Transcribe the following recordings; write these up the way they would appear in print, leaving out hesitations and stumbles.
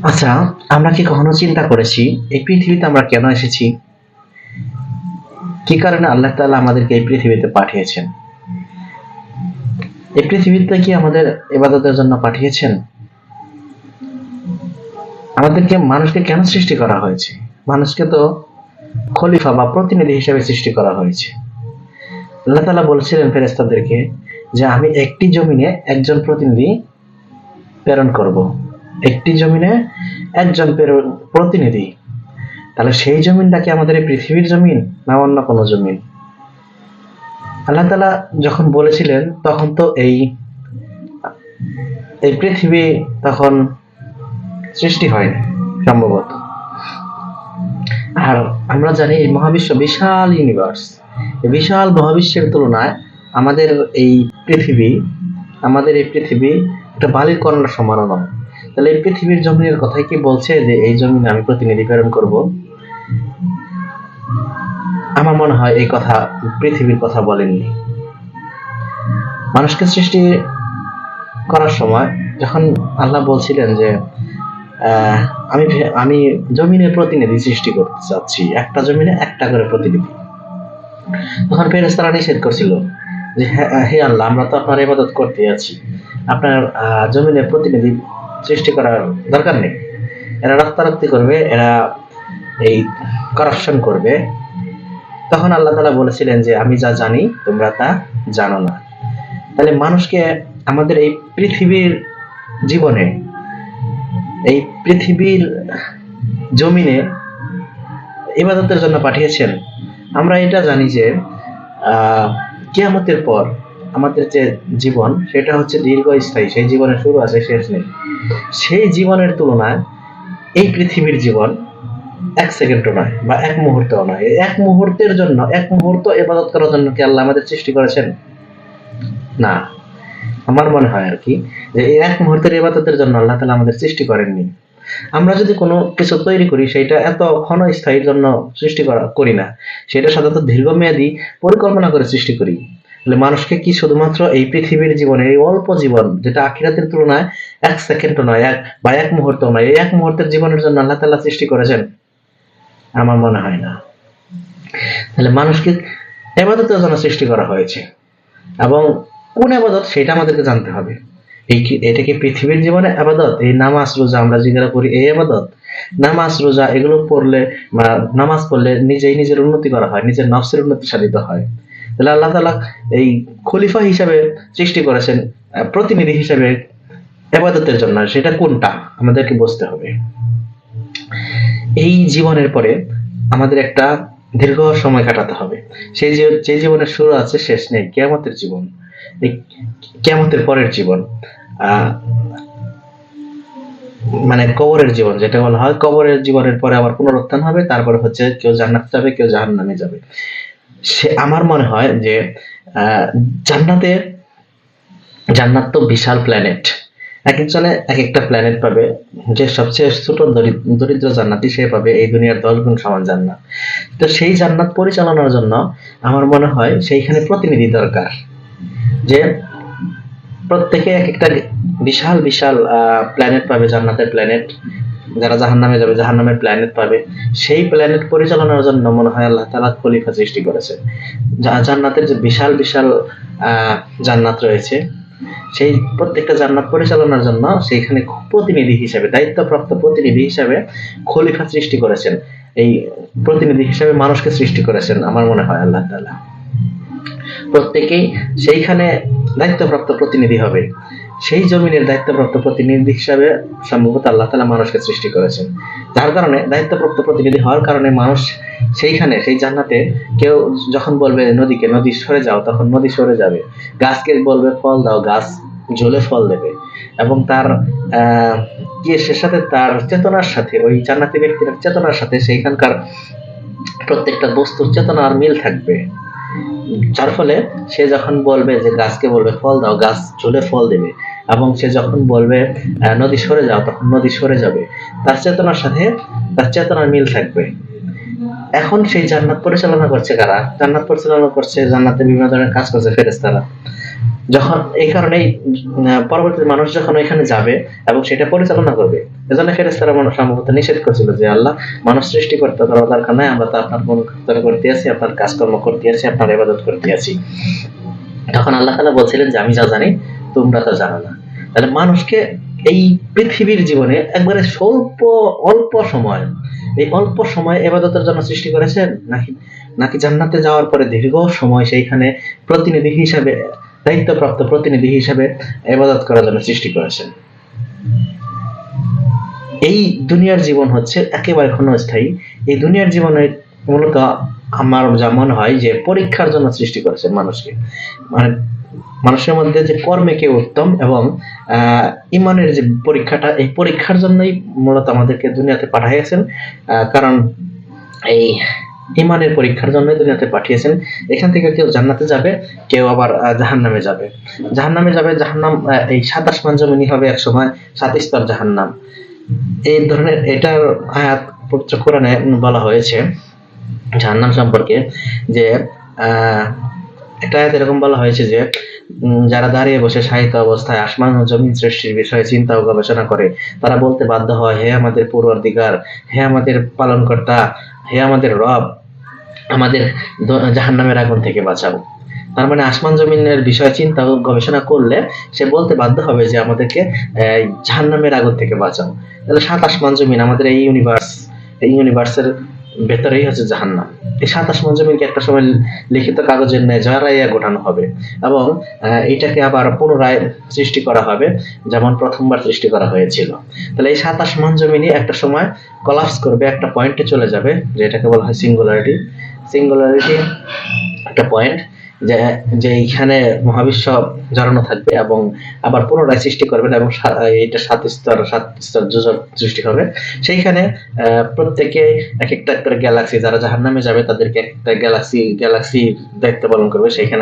আচ্ছা, আমরা কি কখনো চিন্তা করেছি এই পৃথিবীতে আমরা কেন এসেছি? কি কারণে আল্লাহ তাআলা আমাদেরকে এই পৃথিবীতে পাঠিয়েছেন? এই পৃথিবীতে কি আমাদের ইবাদতের জন্য পাঠিয়েছেন? আমাদেরকে মানুষকে কেন সৃষ্টি করা হয়েছে? মানুষকে তো খলিফা বা প্রতিনিধি হিসেবে সৃষ্টি করা হয়েছে। আল্লাহ তাআলা বলছিলেন ফেরেশতাদেরকে যে আমি একটি জমিনে একজন প্রতিনিধি প্রেরণ করব। একটি জমিনে একজন প্রতিনিধি। তাহলে সেই জমিনটা কি আমাদের এই পৃথিবীর জমিন না অন্য কোনো জমিন? আল্লাহ তাআলা যখন বলেছিলেন তখন তো এই এই পৃথিবী তখন সৃষ্টি হয়নি সম্ভবত। আর আমরা জানি এই মহাবিশ্ব বিশাল ইউনিভার্স। এই বিশাল মহাবিশ্বের তুলনায় আমাদের এই পৃথিবী আমাদের এই পৃথিবী একটা বালির কণার সমানও নয়। তাহলে এই পৃথিবীর জমিনের কথাই কি বলছে যে এই জমিনে আমি প্রতিনিধি প্রেরণ করব? আমার মনে হয় এই কথা পৃথিবীর কথা বলেননি। মানুষকে সৃষ্টি করার সময় যখন আল্লাহ বলছিলেন যে আমি আমি জমিনের প্রতিনিধি সৃষ্টি করতে চাচ্ছি, একটা জমিনে একটা করে প্রতিনিধি, তখন ফেরেশতারা নিষেধ করছিল যে হে আল্লাহ, আমরা তো আপনার ইবাদত করতে আছি, আপনার জমিনের প্রতিনিধি সৃষ্টি করার দরকার নেই। এরা রক্তারক্তি করবে, এরা এই করাপশন করবে। তখন আল্লাহ তাআলা বলেছিলেন যে আমি যা জানি তোমরা তা জানো না। তাহলে মানুষকে আমাদের এই পৃথিবীর জীবনে, এই পৃথিবীর জমিনে ইবাদতের জন্য পাঠিয়েছেন। আমরা এটা জানি যে কিয়ামতের পর আমাদের যে জীবন সেটা হচ্ছে দীর্ঘস্থায়ী, সেই জীবনের শুরু আছে শেষ নেই। সেই জীবনের তুলনায় এই পৃথিবীর জীবন এক সেকেন্ডও নয় বা এক মুহূর্তও নয়। এক মুহূর্তের জন্য, এক মুহূর্ত ইবাদত করার জন্য কি আল্লাহ আমাদের সৃষ্টি করেছেন? না। আমার মনে হয় আর কি যে এই এক মুহূর্তের ইবাদতের জন্য আল্লাহ তাআলা আমাদের সৃষ্টি করেননি। আমরা যদি কোনো কিছু তৈরি করি সেটা এত ক্ষণস্থায়ীর জন্য সৃষ্টি করি না, সেটা সাধারণত দীর্ঘমেয়াদী পরিকল্পনা করে সৃষ্টি করি। তাহলে মানুষকে কি শুধুমাত্র এই পৃথিবীর জীবনে, এই অল্প জীবন যেটা আখিরাতের তুলনায় এক সেকেন্ডও নয়, এক মুহূর্ত নয়, এই এক মুহূর্তের জীবনের জন্য আল্লাহ তাআলা সৃষ্টি করেছেন? আমার মনে হয় না। তাহলে মানুষকে ইবাদতের জন্য সৃষ্টি করা হয়েছে, এবং কোন ইবাদত সেটা আমাদেরকে জানতে হবে। এটা কি পৃথিবীর জীবনে ইবাদত? এই নামাজ রোজা আমরা যেগুলো করি এই ইবাদত? নামাজ রোজা এগুলো পড়লে বা নামাজ পড়লে নিজেই নিজের উন্নতি করা হয়, নিজের নফসের উন্নতি সাধিত হয়। তাহলে আল্লাহ তাআলা এই খলিফা হিসাবে সৃষ্টি করেছেন, প্রতিনিধি হিসাবে ইবাদতের জন্য। সেটা কোনটা আমাদেরকে বুঝতে হবে। এই জীবনের পরে আমাদের একটা দীর্ঘ সময় কাটাতে হবে। সেই যে জীবনের শুরু আছে শেষ নেই, কিয়ামতের জীবন। এই কিয়ামতের পরের জীবন, মানে কবরের জীবন যেটা বলা হয়, কবরের জীবনের পরে আবার পুনরুত্থান হবে, তারপরে হচ্ছে কেউ জান্নাত যাবে, কেউ জাহান্নামে যাবে। সে আমার মনে হয় যে জান্নাতে, জান্নাত তো বিশাল প্ল্যানেট, এক একজনে এক একটা প্ল্যানেট পাবে। যে সবচেয়ে ছোট দরিদ্র জান্নাতি সে পাবে এই দুনিয়ার 10 গুণ সমান জান্নাত। তো সেই জান্নাত পরিচালনার জন্য আমার মনে হয় সেইখানে প্রতিনিধি দরকার, যে প্রত্যেকে এক একটা বিশাল বিশাল প্ল্যানেট পাবে, জান্নাতের প্ল্যানেট। যারা জাহান্নামে যাবে জাহান্নামের প্ল্যানেট পাবে। সেই প্ল্যানেট পরিচালনার জন্য মনে হয় আল্লাহ তাআলা খলিফা সৃষ্টি করেছে। জান্নাতের যে বিশাল বিশাল জান্নাত রয়েছে, সেই প্রত্যেকটা জান্নাত পরিচালনার জন্য সেইখানে প্রতিনিধি হিসেবে, দায়িত্বপ্রাপ্ত প্রতিনিধি হিসেবে খলিফা সৃষ্টি করেছেন। এই প্রতিনিধি হিসেবে মানুষকে সৃষ্টি করেছেন আমার মনে হয় আল্লাহ তাআলা। প্রত্যেকেই সেইখানে দায়িত্বপ্রাপ্ত প্রতিনিধি হবে। সেই জমিনের দায়িত্বপ্রাপ্ত প্রতিনিধি হিসাবে সম্ভবত আল্লাহ তাআলা মানুষকে সৃষ্টি করেছেন। যার কারণে দায়িত্বপ্রাপ্ত প্রতিনিধি হওয়ার কারণে মানুষ সেইখানে, সেই জান্নাতে, কেউ যখন বলবে নদীকে নদী সরে যাও তখন নদী সরে যাবে, গাছকে বলবে ফল দাও, গাছ ঝুলে ফল দেবে। এবং তার সে সাথে তার চেতনার সাথে, ওই জান্নাতি ব্যক্তির চেতনার সাথে সেইখানকার প্রত্যেকটা বস্তুর চেতনার মিল থাকবে। যার ফলে সে যখন বলবে যে গাছকে বলবে ফল দাও, গাছ ঝুলে ফল দেবে। এবং সে যখন বলবে নদী সরে যাও তখন নদী সরে যাবে। তার চেতনার সাথে তার চেতনার মিল থাকবে। এখন সেই জান্নাত পরিচালনা করছে কারা? জান্নাত পরিচালনা করছে, জান্নাতে বিভিন্ন ধরনের কাজ করছে ফেরেশতারা। যখন এই কারণেই পরবর্তী মানুষ যখন ওইখানে যাবে এবং সেটা পরিচালনা করবে, এজন্য ফেরেশতারা সম্ভবত নিষেধ করেছিল যে আল্লাহ, মানুষ সৃষ্টি করতে করার দরকার নাই, আমরা তো আপনার গুণ করতে আছি, আপনার কাজকর্ম করতে আছি, আপনার ইবাদত করতে আছি। তখন আল্লাহ তাআলা বলছিলেন যে আমি যা জানি তোমরা তা জানো না। তাহলে মানুষকে এই পৃথিবীর জীবনে একবারে অল্প সময়, এই অল্প সময় ইবাদতের জন্য সৃষ্টি করেছেন, নাকি নাকি জান্নাতে যাওয়ার পরে দীর্ঘ সময় সেইখানে প্রতিনিধি হিসাবে, দায়িত্বপ্রাপ্ত প্রতিনিধি হিসাবে ইবাদত করার জন্য সৃষ্টি করেছেন? এই দুনিয়ার জীবন হচ্ছে একেবারে ক্ষণস্থায়ী। এই দুনিয়ার জীবনে মূলত আমার যা মনে হয় যে পরীক্ষার জন্য সৃষ্টি করেছেন মানুষকে। মানে মানুষের মধ্যে যে কর্মে কে উত্তম এবং ইমানের যে পরীক্ষাটা, এই পরীক্ষার জন্যই মূলত আমাদেরকে দুনিয়াতে পাঠিয়েছেন। কারণ এই ইমানের পরীক্ষার জন্য দুনিয়াতে পাঠিয়েছেন। এখান থেকে কেউ জান্নাতে যাবে, কেউ আবার জাহান্নামে যাবে। জাহান্নামে যাবে, জাহান্নাম এই 27 মান জমিনি হবে একসময়, 7 স্তর জাহান্নাম। এই ধরনের এটার আয়াত পবিত্র কোরআনে বলা হয়েছে জাহান্নাম সম্পর্কে যে একটা আয়াত এরকম বলা হয়েছে যে যারা দাঁড়িয়ে বসে শায়িত অবস্থায় আসমান ও জমিন সৃষ্টির বিষয়ে চিন্তা ও গবেষণা করে, তারা বলতে বাধ্য হয়, হে আমাদের পূর্বদিগার, হে আমাদের পালনকর্তা, হে আমাদের রব, আমাদের জাহান্নামের আগুন থেকে বাঁচাও। তার মানে আসমান জমিনের বিষয়ে চিন্তা ও গবেষণা করলে সে বলতে বাধ্য হবে যে আমাদেরকে জাহান্নামের আগুন থেকে বাঁচাও। তাহলে 7 আসমান জমিন, আমাদের এই ইউনিভার্সের ভেতরেই হচ্ছে জাহান্নাম। এই 7 আসমান জমিনকে একটা সময় লিখিত কাগজের ন্যায় জড়াইয়া গোটানো হবে এবং এটাকে আবার পুনরায় সৃষ্টি করা হবে যেমন প্রথমবার সৃষ্টি করা হয়েছিল। তাহলে এই 7 আসমান জমিনই একটা সময় কলাপস করবে, একটা পয়েন্টে চলে যাবে, যেটাকে বলা হয় সিঙ্গুলারিটি একটা পয়েন্ট, যে এইখানে মহাবিশ্ব জড়ানো থাকবে এবং আবার পুনরায় সৃষ্টি করবেন এবং এটা 7 স্তর যোজক সৃষ্টি হবে। সেইখানে প্রত্যেকে এক একটা করে গ্যালাক্সি, যারা জাহান্নামে যাবে তাদেরকে একটা গ্যালাক্সি দায়িত্ব পালন করবে, সেইখানে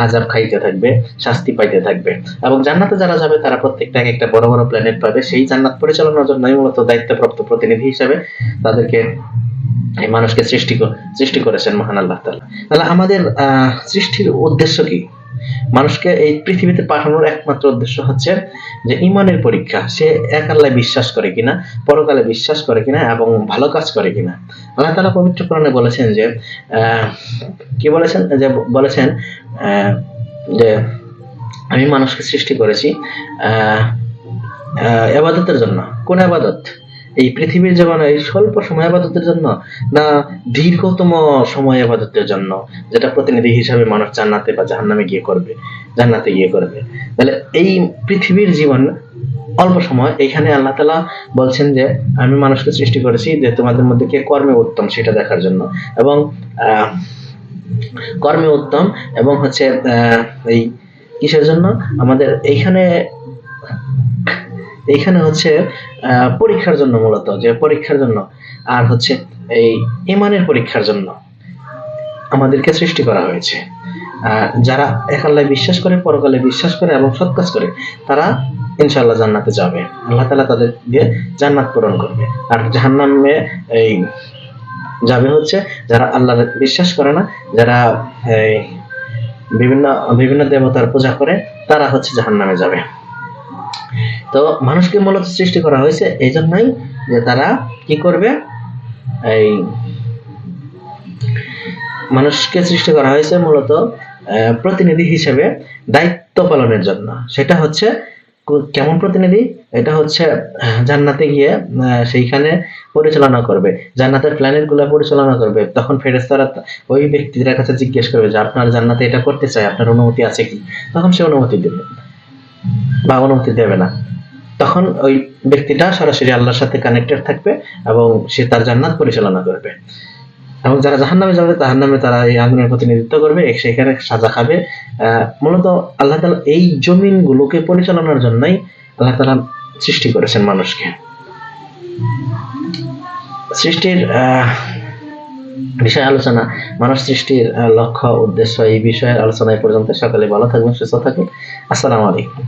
আযাব খাইতে থাকবে, শাস্তি পাইতে থাকবে। এবং জান্নাতে যারা যাবে তারা প্রত্যেকটা এক একটা বড় বড় প্ল্যানেট পাবে। সেই জান্নাত পরিচালনার জন্য মূলত দায়িত্বপ্রাপ্ত প্রতিনিধি হিসেবে তাদেরকে এই মানুষকে সৃষ্টি করেছেন মহান আল্লাহ তাআলা। তাহলে আমাদের সৃষ্টির উদ্দেশ্য কি? মানুষকে এই পৃথিবীতে পাঠানোর একমাত্র উদ্দেশ্য হচ্ছে যে ইমানের পরীক্ষা, সে এক আল্লাহ বিশ্বাস করে কিনা, পরকালে বিশ্বাস করে কিনা এবং ভালো কাজ করে কিনা। আল্লাহ তাআলা পবিত্র কোরআনে বলেছেন যে কি বলেছেন, যে বলেছেন যে আমি মানুষকে সৃষ্টি করেছি ইবাদতের জন্য। কোন ইবাদত? এই পৃথিবীর জীবনে এই স্বল্প সময় ইবাদতের জন্য, না দীর্ঘতম সময় ইবাদতের জন্য, যেটা প্রতিনিধি হিসাবে মানুষ জান্নাতে বা জাহান্নামে গিয়ে করবে, জান্নাতে গিয়ে করবে। তাহলে এই পৃথিবীর জীবন অল্প সময়, এখানে আল্লাহ তাআলা বলছেন যে আমি মানুষকে সৃষ্টি করেছি যে তোমাদের মধ্যে কে কর্মে উত্তম সেটা দেখার জন্য, এবং কর্মে উত্তম এবং হচ্ছে এই কিসের জন্য আমাদের এইখানে হচ্ছে পরীক্ষার জন্য, মূলত যে পরীক্ষার জন্য, আর হচ্ছে এই ইমানের পরীক্ষার জন্য আমাদেরকে সৃষ্টি করা হয়েছে। যারা এক আল্লাহ বিশ্বাস করে, পরকালে বিশ্বাস করে এবং সৎ কাজ করে, তারা ইনশাআল্লাহ জান্নাতে যাবে। আল্লাহ তাআলা তাদের দিয়ে জান্নাত পূরণ করবে। আর জাহান্নামে এই যাবে হচ্ছে যারা আল্লাহর বিশ্বাস করে না, যারা বিভিন্ন দেবতার পূজা করে, তারা হচ্ছে জাহান্নামে যাবে। তো মানুষকে মূলত সৃষ্টি করা হয়েছে এই জন্যই যে তারা কি করবে, এই মানুষকে সৃষ্টি করা হয়েছে মূলত প্রতিনিধি হিসেবে দায়িত্ব পালনের জন্য। সেটা হচ্ছে কেমন প্রতিনিধি? এটা হচ্ছে জান্নাতে গিয়ে সেইখানে পরিচালনা করবে, জান্নাতের প্ল্যানেট গুলা পরিচালনা করবে। তখন ফেরেশতারা ওই ব্যক্তিদের কাছে জিজ্ঞেস করবে যে আপনার জান্নাতে এটা করতে চাই, আপনার অনুমতি আছে কি? তখন সে অনুমতি দেবে বা অনুমতি দেবে না। তখন ওই ব্যক্তিটা সরাসরি আল্লাহর সাথে কানেক্টেড থাকবে এবং সে তার জান্নাত পরিচালনা করবে। এবং যারা জাহান্নামে যাবে, জাহান্নামে তারা এই আগুনের প্রতিনিধিত্ব করবে, সেখানে সাজা খাবে। মূলত আল্লাহ তাআলা এই জমিনগুলোকে পরিচালনার জন্যই আল্লাহ তাআলা সৃষ্টি করেছেন মানুষকে। সৃষ্টির বিষয় আলোচনা, মানুষ সৃষ্টির লক্ষ্য উদ্দেশ্য, এই বিষয়ের আলোচনা এই পর্যন্ত। সকলে ভালো থাকবেন, সুস্থ থাকবেন। আসসালামু আলাইকুম।